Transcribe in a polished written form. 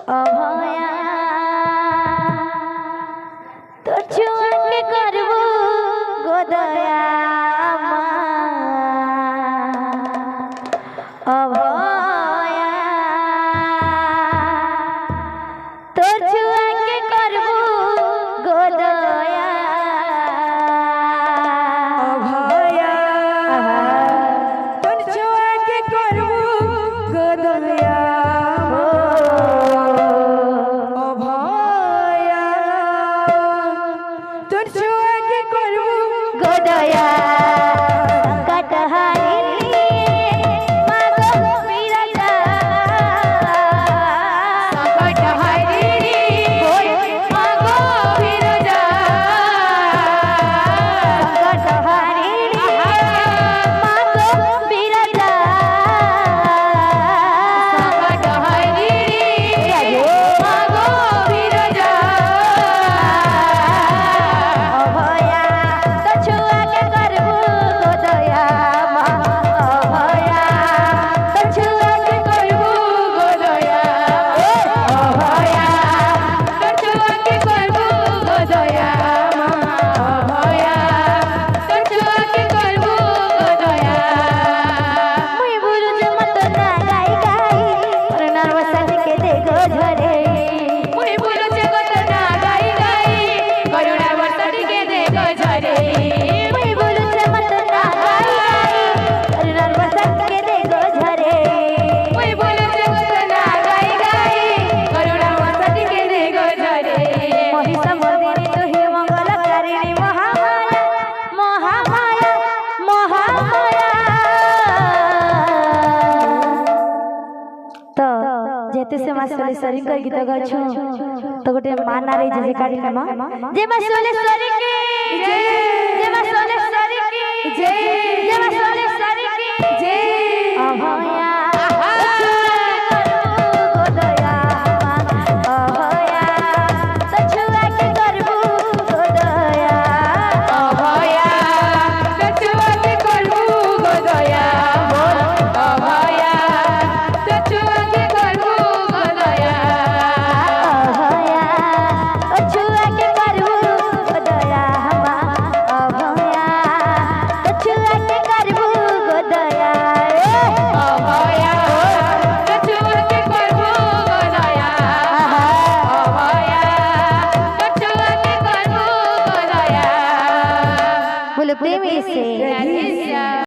অভয়া তোর চুয়াকে করব গোদয়া অভয়া তোর চুয়াকে করব গোদয়া অভয়া তোর চুয়াকে করব গোদয়া অভয়া তোর চুয়াকে করব গোদয়া जेते से मासले सरी कर गीत गाछु तो गोटे मा नारे जे काडी मा जे मासले सरी के जय जे मासले सरी के जय जे मासले सरी के जय अभया गोदया अभया तछुआ के करबू गोदया अभया तछुआ के करबू गोदया अभया तछुआ के करबू गोदया अभया तछुआ के करबू गोदया अभया तछुआ के करबू गोदया अभया तछुआ के करबू गोदया अभया तछुआ के करबू गोदया बोले प्रेमी से